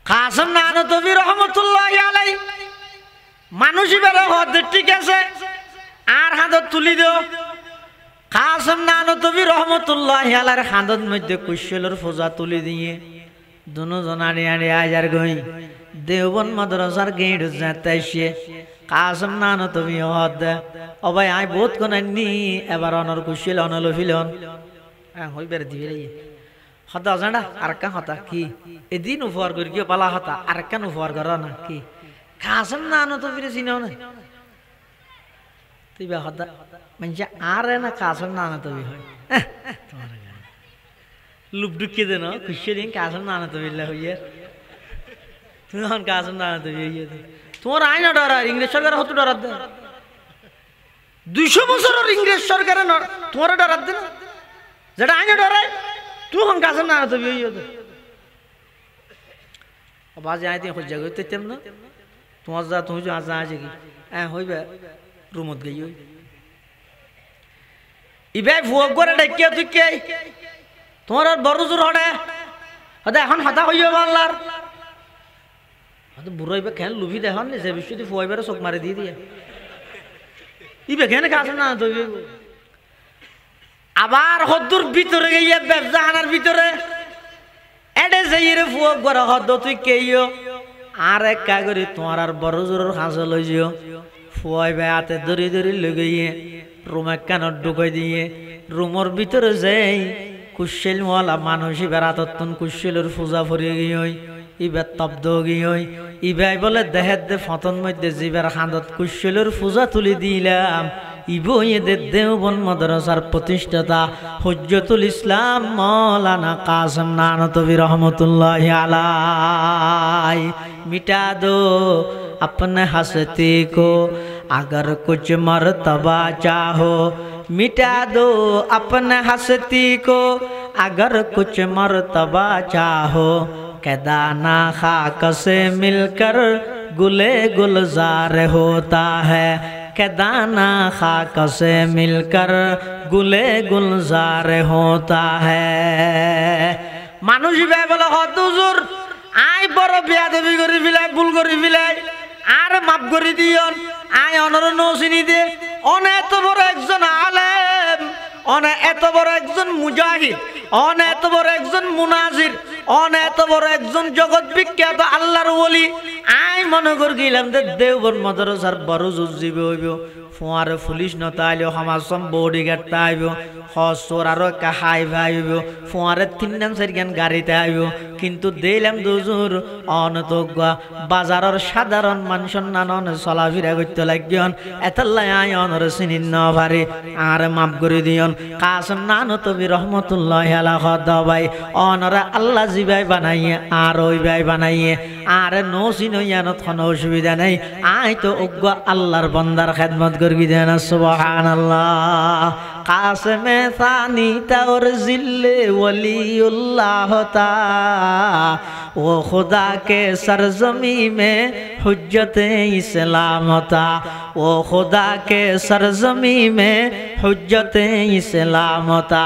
কাসিম নানুতুবি রহমাতুল্লাহ আলাইহি মানুষই বেরে হদ ঠিক আছে আর হাতত তুলি দিও কাসিম নানুতুবি রহমাতুল্লাহ আলাইহির হাতত মধ্যে কুশলুর ফুজা তুলি দিয়ে দুজন আড়ে আড়ে আজার গই দেওবন্দ মাদ্রাসার গেট যাতাইছে কাসিম নানুতুবি হদ ও ভাই আই বহুত কোন নি এবার অনর কুশল অনল ফিলন হই বের দিবে হতা জানা আর কা হতা কি এদিন উপহার করি কি পালা হতা আর কেন উপহার কর না কি কাসিম নানুতুবি চিনো না তুই বা হতা মানে আর না কাসিম নানুতুবি হয় লুপ ঢুকিয়ে দেন খুশি দিন কাসিম নানুতুবি হইয়া তুমি এখন কাসিম নানুতুবি হইয়া তোমার আইন ডর ইংরেজ সরকার হতো ডরার দে 200 বছরের ইংরেজ সরকারের তোমার ডরার দে না যেটা আইন ডরায় তুই এখন কাসিম নানুতুবি হইয়া দে বাজে আইতে হজ্জা করতে তেম না তোমার যা তুমি আজ আছে কি হ্যাঁ হইবে রুমত গই হই ইবে ফুক করে ডাকিয়া তুই কে তোমার বড় জোর হড়ে হদে এখন হতা হইবে বাংলার হদে বুড়াইবে কেন লুভি দেখন যে বিশ্বদি ফুয়াইবারে চোখ মারি দিয়ে দিয়া ইবে কেন কাসিম নানুতুবি আবার হদ্দুর ভিতরে গিয়ে ব্যবসাখানার ভিতরে এডে যাইরে ফুক করে হদ তুই কেইও আর এক কাগরি তোমার আর বড় জোরের হাঁসে লই যাও ফুয়াই ভাই হাতে ধরি ধরি লগাইয়ে রুমে কানত ঢুকাই দিয়ে রুমের ভিতরে যাই কুশল মোয়ালা মানুষ ইবার আতত্তন কুশলের পূজা ফরিয়ে গিয়ে ইবার তব্দ গিয়ে ইবাই বলে দেহের দে ফতন মধ্যে জিবার খাঁদত কুশলের পূজা তুলি দিলাম ইবো এদের দেওবন মাদ্রাসার প্রতিষ্ঠাতা হুজ্জতুল ইসলাম মৌলানা কাসেম নানতবী রহমতুল্লাহ আলাই मिटा दो अपने हस्ती को अगर कुछ मर्तबा चाहो मिटा दो अपने हस्ती को अगर कुछ मर्तबा चाहो कैदाना खाक से मिलकर गुले गुलजार होता है कैदाना खाक से मिलकर गुले गुलजार होता है মানুষ ভাই বলে হত হুজুর আই বড় বেয়াদবি করে ফেলাই ভুল করে ফেলাই আর মাফ করে দিয়ন আই অনর নৌসিনি দে অনে এত বড় একজন আলেম অনে এত বড় একজন মুজাহিদ অনে এত বড় একজন মুনাজির অনে এত বড় একজন জগৎ বিখ্যাত আল্লাহর ওলি আই মনে কর গেলাম দেওবন মাদ্রাসার বড় জুজিবে হইব ফুয়ারে পুলিশ নতাইলেও সমাজ বডিগার্ড আইব হসর আরো একটা হাই ভাইব ফুয়ারে 3 নাম 4 গান গাড়িতে আইব কিন্তু দিলাম দুজুর অনতজ্ঞা বাজারের সাধারণ মানুষের নানন চলাফেরা করতে লাগিয়ন এতলাই আই অনর চিনি ন পারি আর মাফ করে দিয়ন কাসেম নানতবী রহমতুল্লাহ আলাইহি ভাই অনরা আল্লাহ জিবাই বানাইয়ে আর ওই ভাই বানাইয়ে আর নো চিনইয়ানত কোনো অসুবিধা নাই আই তো অজ্ঞ আল্লাহর বান্দার খেদমত করবি দেন সুবহানাল্লাহ কাসেম সানি তাওর জিল্লে ওলিউল্লাহ তা ও खुदा के सरजमी में हुज्जत इस्लाम था वो खुदा के सरजमी में हुज्जत इस्लाम था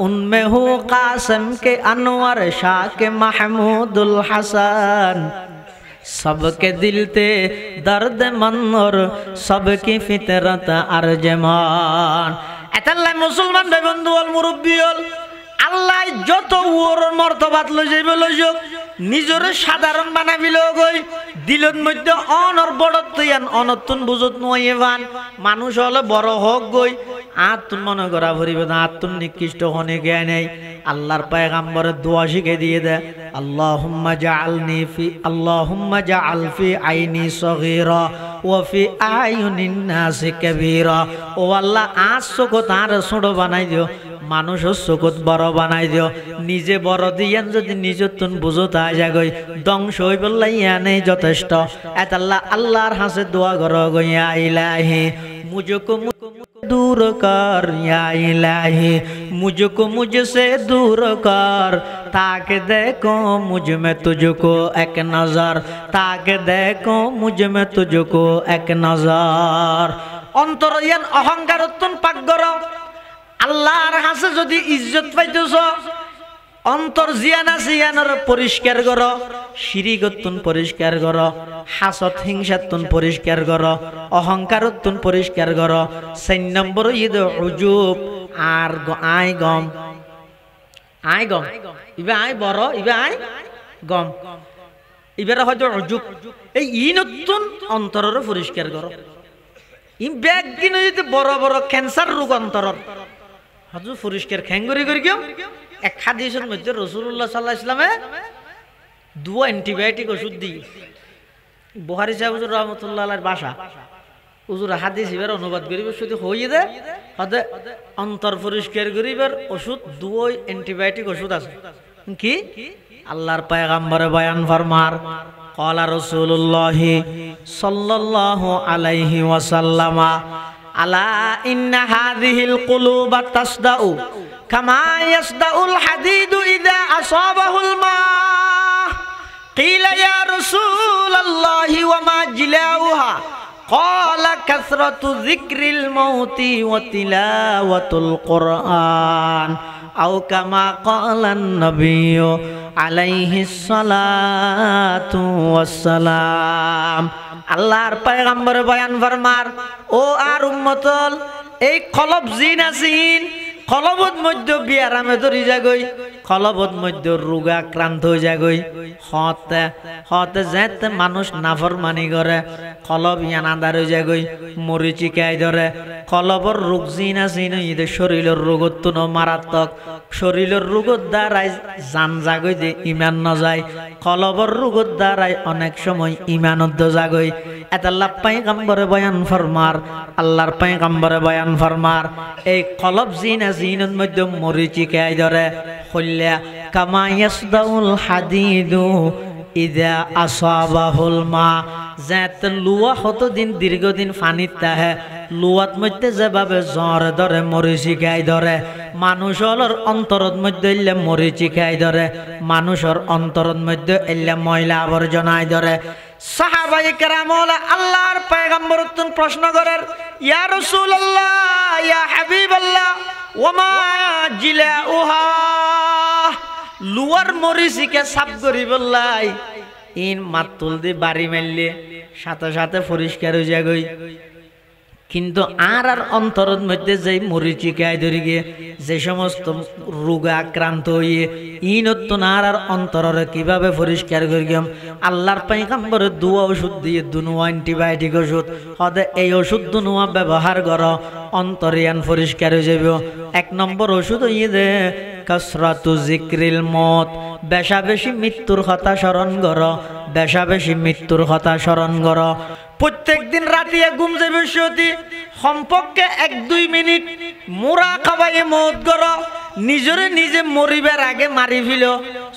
उनमें हो कासिम के अनवर शाह के महमूदुल हसन सबके दिल ते दर्द मन और सबकी फितरत अर्जमान एतल्ला मुसलमान भाई बंधु और मुरब्बी আল্লাহ যত ওর মর্তবাত লই যাইব লই যাক নিজরে সাধারণ বানাবি লগই দিলত মধ্যে অনর বড়তয়ান অনতুন বুজত নয় ভান মানুষ হলে বড় হোক গই আতুন মনে করা ভরিবে না আতুন নিকৃষ্ট হনে জ্ঞান নাই আল্লাহর পয়গম্বরের দোয়া শিখে দিয়ে দেয় আল্লাহুম্মা জাআল ফি আইনি সগীরা ওয়া ফি আয়ুনিন নাস কাবীরা ও আল্লাহ আজ চোখত আর ছোট বানাই দিও মানুষের চোখত বড় বানাই দিও নিজে বড় দিয়েন যদি নিজের তুন বুঝত আয় ধ্বংস হই বললাই নেই যথেষ্ট এত আল্লাহ আল্লাহর হাসে দোয়া কর গইয়া ইলাহি মুঝকো दूर कर या इलाही मुझको मुझसे दूर कर ताकि देखो मुझ में तुझको एक नजर ताकि देखो मुझ में तुझको एक नजर অন্তরয়ান অহংকার উত্তন পাক করো আল্লাহর হাসে যদি ইজ্জত পাইতেছ অন্তর জিয়ানা জিয়ানর পরিষ্কার করো শিরিকতুন পরিষ্কার করো হাসত হিংসাতুন পরিষ্কার করো অহংকারতুন পরিষ্কার করো 4 নম্বর ঈদ উজুব আর আই গম ইবে আই বড় ইবে আই গম ইবের হয়তো উজুব এই ইনতুন অন্তরের পরিষ্কার করো ই ব্যাগদিন যদি বড় বড় ক্যান্সার রোগ অন্তরর হজু পরিষ্কার খ্যাঙ্গুরি করি কেউ এক হাদিসের মধ্যে রাসূলুল্লাহ সাল্লাল্লাহু আলাইহি ওয়াসাল্লামে 2 অ্যান্টিবায়োটিক ওষুধ দি বুখারী সাহেব হুজুর রাহমাতুল্লাহ আলাইহির ভাষা হুজুর হাদিস এর অনুবাদ করিবে শুধু হইয়ে দে হদে অন্তর পরিষ্কার করিবার ওষুধ 2 অ্যান্টিবায়োটিক ওষুধ আছে কি আল্লাহর পয়গম্বর বয়ান ফরমার قال رسول الله صلى الله عليه وسلم ألا إن هذه القلوب تصدأ كما يصدأ الحديد إذا أصابه الماء قيل يا رسول الله وما جلاؤها قال كثرة ذكر الموت وتلاوة القرآن أو كما قال النبي عليه الصلاة والسلام আল্লাহর পয়গম্বর বয়ান ফরমার ও আর উম্মতল এই কলব জিন আছিন কলবত মধ্য বিয়ারামে ধরি যাগই কলবত মধ্য রোগা আক্রান্ত হয়ে যাগই হতে হতে যেতে মানুষ নাফরমানি করে কলব ইয়ানাদার হয়ে যাগই মরিচিকাই ধরে কলবর রোগ জিনা জিনা ইদের শরীরের রোগত তুনো মারাত্মক শরীরের রোগত দ্বারাই জান জাগই যে ইমান ন যায় কলবর রোগত দ্বারাই অনেক সময় ইমানত জাগই এতাল্লাহ পায়গাম্বরে বয়ান ফরমার আল্লাহর পায়গাম্বরে বয়ান ফরমার এই কলব জিনা জিনের মধ্যে মরিচিকাই ধরে হল্লা কামা ইয়াসদাউল হাদিদু ইদা আসাবাহুল মা যাত লুয়া হতদিন দীর্ঘদিন পানিত তাহে লুয়াত মধ্যে যেভাবে জ্বর ধরে মরিচিকাই ধরে মানুষের অন্তরত মধ্যে এলে মরিচিকাই ধরে মানুষের অন্তরত মধ্যে এলে ময়লা আবর্জনায় ধরে সাহাবায়ে কেরাম আল্লাহর পয়গম্বর প্রশ্ন করেন ইয়া রাসূলুল্লাহ ইয়া হাবিবাল্লাহ ওমা জিলাউহা লুয়ার মরিচিকে সাফ করি বললাই ইন মাতুল দি বাড়ি মারলে সাথে সাথে পরিষ্কার হয়ে যাগই কিন্তু আর অন্তরের মধ্যে যে মরিচিকায় ধরে গিয়ে যে সমস্ত রোগে আক্রান্ত হয়ে ইনত্তন আর অন্তরে কিভাবে পরিষ্কার করি গিয়ে আল্লাহর পয়গম্বরের দুয়া ওষুধ দিয়ে দুনুয়া অ্যান্টিবায়োটিক ওষুধ হতে এই ওষুধ দুনুয়া ব্যবহার করো অন্তরিয়ান পরিষ্কার হয়ে যাবে এক নম্বর ওষুধ হইয়ে দে কাসরাতু জিক্রিল মত বেশা বেশি মৃত্যুর কথা স্মরণ করো বেশা বেশি মৃত্যুর কথা স্মরণ করো প্রত্যেক দিন রাতে ঘুম যাবে সতি সম্পর্কে 1-2 মিনিট মুরাকাবায়ে মত করো নিজরে নিজে মরিবার আগে মারি ফিল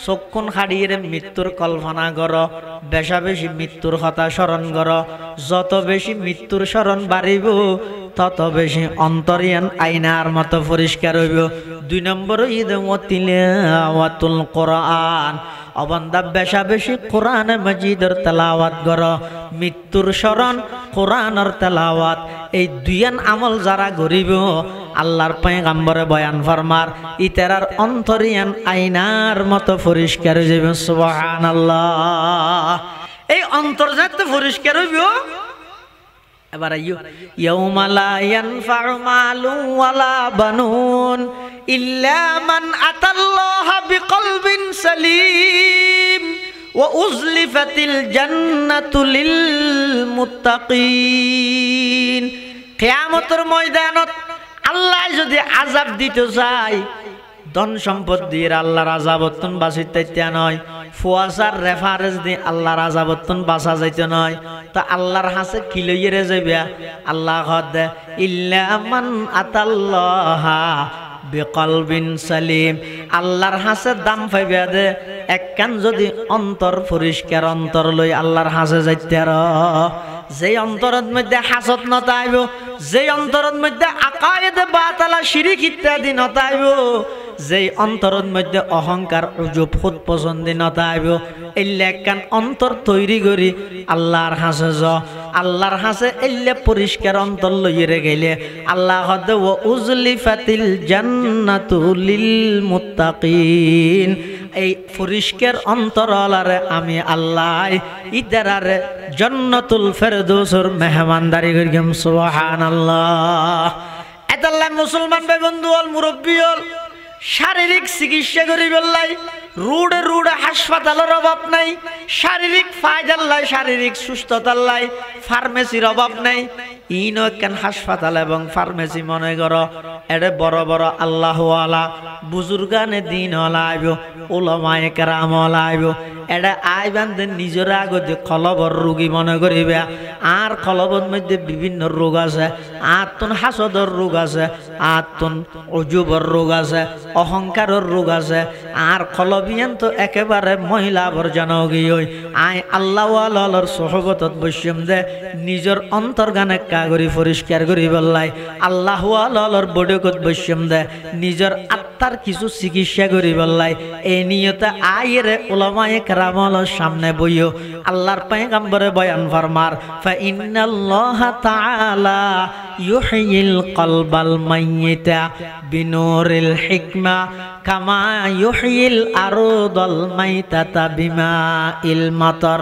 চক্ষুন হারিয়ে মৃত্যুর কল্পনা করো বেশা বেশি মৃত্যুর কথা স্মরণ করো যত বেশি মৃত্যুর স্মরণ বাড়িব তত বেশি অন্তরিয়ান আয়নার মতো পরিষ্কার হইব 2 নম্বর ঈদ তিলাওয়াতুল কোরআন অবন্দা বেশা বেশি কোরআনে মাজিদের তেলাওয়াত করো মৃত্যুর স্মরণ কোরআনের তেলাওয়াত এই দুইয়ান আমল যারা করিব আল্লাহর পয়গম্বরে বয়ান ফরমার ইতারার অন্তরিয়ান আয়নার মতো পরিষ্কার হয়ে যাবে সুবহানাল্লাহ এই অন্তর্জাত পরিষ্কার হইব এবার ইয়াউমা লা ইয়ানফাউ মালুন ওয়ালা বানুন ইল্লা মান আতাল্লাহা বিকলবিন সালিম ওয়া উযলিফাতিল জান্নাতু লিল মুত্তাকিন কিয়ামতের ময়দানত আল্লাহ যদি আযাব দিতে চায় ধন সম্পদ দিয়ে আল্লাহর আযাবতন বাঁচিতে নয় ফুয়াসার রেফারেন্স দিয়ে আল্লাহর আযাবতন বাঁচা যাইতে নয় তো আল্লাহর হাসে কি লইয়ে যাবে আল্লাহ কদে ইল্লা মান আতাল্লাহা বিকলবিন সালিম আল্লাহর হাসে দাম পাইবে দে একখান যদি অন্তর পরিষ্কার অন্তর লই আল্লাহর হাসে যাইতে আর যে অন্তরের মধ্যে হাসদ নতাইব যে অন্তরের মধ্যে আকায়েদে বাতালা শিরিক ইত্যাদি নতাইব যে অন্তরের মধ্যে অহংকার উজুব খুদ পছন্দি নতাইব এল্লে একখান অন্তর তৈরি করি আল্লাহর হাসে আল্লাহর হাসে এল্লে পরিষ্কার অন্তর লইয়ে গেলে আল্লাহ হদে ও উজলিফাতিল জান্নাতু লিল মুত্তাকিন এই পরিষ্কার অন্তরালারে আমি আল্লাহ ইদারারে জান্নাতুল ফেরদৌসের মেহমানদারি করিম সুবহানাল্লাহ এতাল্লাহ মুসলমান ভাই বন্ধু হল মুরব্বী হল শারীরিক চিকিৎসা করি বললাই রুডে রুডে হাসপাতালের অভাব নাই শারীরিক ফায়দার লাই শারীরিক সুস্থতার লাই ফার্মেসির অভাব নাই ইনো কেন হাসপাতাল এবং ফার্মেসি মনে করো এডে বড় বড় আল্লাহওয়ালা বুজুর্গানে দিন হলা আইব উলামায়ে কেরাম হলা আইব এডে আইবান্ধে নিজের আগতে কলবর রোগী মনে করিবে আর কলবর মধ্যে বিভিন্ন রোগ আছে আত্মন হাসদর রোগ আছে আত্মন অজুবর রোগ আছে অহংকারের রোগ আছে আর কলবিয়ান তো একেবারে মহিলা আবর্জনা গিয়ে আই আল্লাহওয়ালার সোহবতত বৈশ্যম দে নিজের অন্তর্গানে কাগরি পরিষ্কার করি বললাই আল্লাহওয়ালার বডকত বৈশ্যম দে নিজের আত্মার কিছু চিকিৎসা করি বললাই এই নিয়তে আইরে উলামায়ে কেরামর সামনে বইও আল্লাহর পয়গম্বরে বয়ান ফরমার ফা ইন্নাল্লাহা তাআলা ইউহয়িল কলবাল মাইয়িতা বিনুরিল হিকমা কামা ইউহয়িল আরদাল মাইতাতা বিমাইল মাতার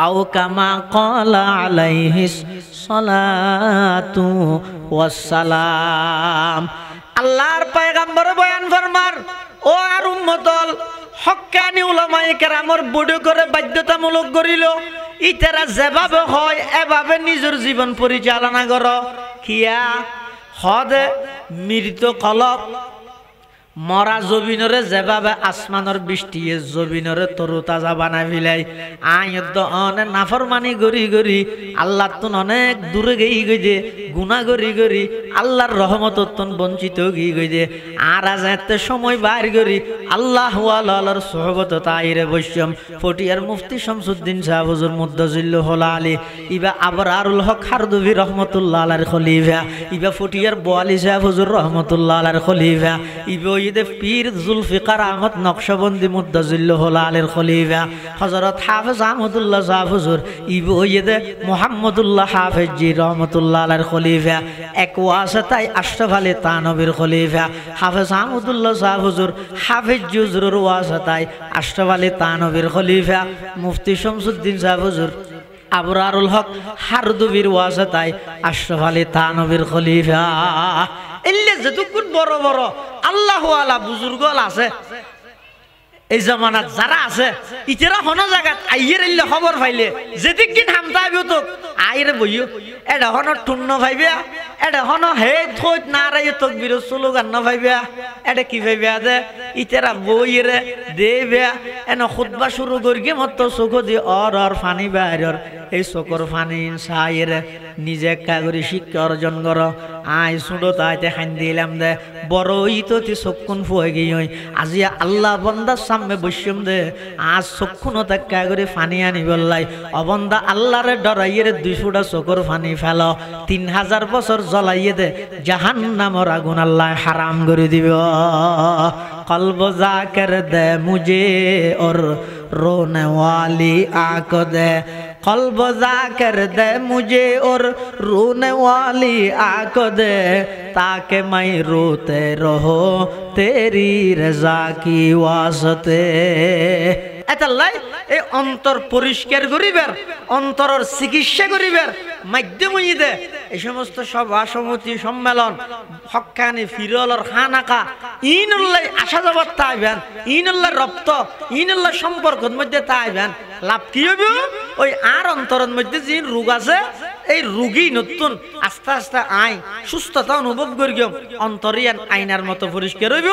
আও কামা ক্বালা আলাইহিস সালাতু ওয়াস সালাম আল্লাহর পয়গম্বর বয়ান ফরমার ও আর উম্মতল হক্কানি উলামায়ে কেরামর বড় করে বাধ্যতামূলক করিল ইতারা যেভাবে হয় এভাবে নিজের জীবন পরিচালনা করো কিয়া হদে মৃত কলব মরা জবিনরে যেভাবে আসমানের বৃষ্টি জবিনরে তরুতাজা বানাই ফেলাই আয়ত অনেক নাফরমানি গড়ি গড়ি আল্লাহ তুন অনেক দূরে গেই গই গুণা গড়ি গড়ি আল্লাহর রহমত বঞ্চিত গিয়ে গই আর আজ এত সময় বাইর করি আল্লাহ আল্লাহর সোহবত তাইরে বৈশ্যম ফটিয়ার মুফতি শামসুদ্দিন সাহেব হুজুর মুদ্দাজিল্লু হলা আলী ইবা আবরারুল হক হারদুবি রহমতুল্লাহ আলাইহির খলিফা ইবা ফটিয়ার বোয়ালি সাহেব হুজুর রহমতুল্লাহ আলাইহির খলিফা ইবা পীর জুলফিকার আহমদ নকশবন্দি মুদ্দাজিল্লু হলা আলীর খলিফা হযরত হাফেজ আহমদুল্লাহ সাহেব হুজুর ইবা ইদে মুহাম্মদুল্লাহ হাফেজ জি রহমতুল্লাহ আলাইহির খলিফা এক ওয়াসাতাই আশরাফ আলী তানবীর খলিফা হাফেজ আহমদুল্লাহ সাহেব হুজুর হাফেজ জি হুজুরের ওয়াসাতাই আশরাফ আলী তানবীর খলিফা মুফতি শামসুদ্দিন সাহেব হুজুর আবরারুল হক হারদুবির ওয়াসাতাই আশরাফ আলী তানবীর খলিফা এলে যতক্ষণ বড় বড় আল্লাহ ওয়ালা বুজুর্গ আছে এই জামানাত যারা আছে ইতেরা হন জায়গাত আইয়ের এলে খবর পাইলে যেদিন হামতা আইব তো আইরে বইও এটা হন টুন্ন ভাইবা এটা হন হে থইত না রাই তকবীর স্লোগান না ভাইবা এটা কি ভাইবা দে ইতেরা বইরে দেবে এন খুতবা শুরু করিগে মত চোখ দি অর ফানি বাইরর এই চোখর ফানি সাইরে নিজে কাগরি শিক্ষা অর্জন কর আই সুডো তাইতে খান দিলাম দে বড় ইতো তি চক্ষুন ফুয়ে গিয়ে আজি আল্লাহ বন্দা সামনে বৈশ্যম দে আজ চক্ষুন তাক্কা করে ফানি আনি বললাই অবন্দা আল্লাহরে ডরাইয়ে 2 ফুটা চোখর ফানি ফেল 3000 বছর জ্বলাইয়ে দে জাহান্নামর আগুন আল্লাহ হারাম করে দিব কলব জাকের দে মুঝে और रोने वाली आंख दे कल्ब जाकर दे मुझे और रोने वाली आंख दे ताकि मैं रोते रहो तेरी रजा की वास्ते এতাল্লাই এই অন্তর পরিষ্কার করিবার অন্তরের চিকিৎসা করিবার মাধ্যম হইতে এই সমস্ত সভা সমিতি সম্মেলন হক্কানি ফিরলর খানাকা ইনুল্লাহ আসা যাবার তাইবেন ইনুল্লাহ রপ্ত ইনুল্লাহ সম্পর্কের মধ্যে তাইবেন লাভ কি হবে ওই আর অন্তরের মধ্যে যে রোগ আছে এই রোগী নতুন আস্তে আস্তে আই সুস্থতা অনুভব করিও অন্তরিয়ান আয়নার মতো পরিষ্কার হইব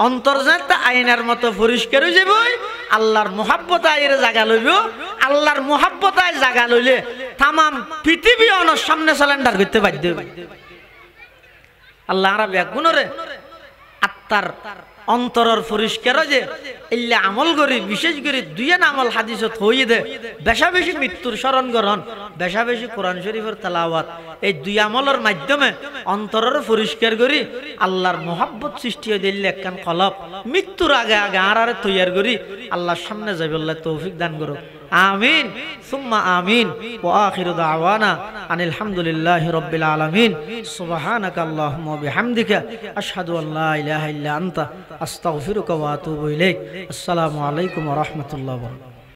অন্তর যাতে আয়নার মতো পরিষ্কার হয়ে যাবে আল্লাহর মোহাব্বত আইরে জায়গা লইব আল্লাহর মোহাব্বত আই জায়গা লইলে তামাম পৃথিবী অনর সামনে সিলিন্ডার করতে বাধ্য হবে আল্লাহ আরব এক গুণরে আত্মার অন্তরের পরিষ্কার যে ইল্লা আমল করি বিশেষ করে দুইয়েন আমল হাদিসত হইয়ে দে বেশা বেশি মৃত্যুর স্মরণ করন বেশা বেশি কোরআন শরীফের তেলাওয়াত এই দুই আমলের মাধ্যমে অন্তরের পরিষ্কার করি আল্লাহর মোহাব্বত সৃষ্টি হয়ে দিলে একখান কলব মৃত্যুর আগে আগে আরে তৈয়ার করি আল্লাহর সামনে যাবে আল্লাহ তৌফিক দান করো আমিন সুম্মা আমিন ওয়া আখিরু দাওয়ানা আনিল হামদুলিল্লাহি রাব্বিল আলামিন সুবহানাকা আল্লাহুম্মা ওয়া বিহামদিকা আশহাদু আল লা ইলাহা ইল্লা আনতা আস্তাগফিরুকা ওয়া আতুবু ইলাইক আসসালামু আলাইকুম ওয়া রাহমাতুল্লাহি ওয়া বারাকাতুহু।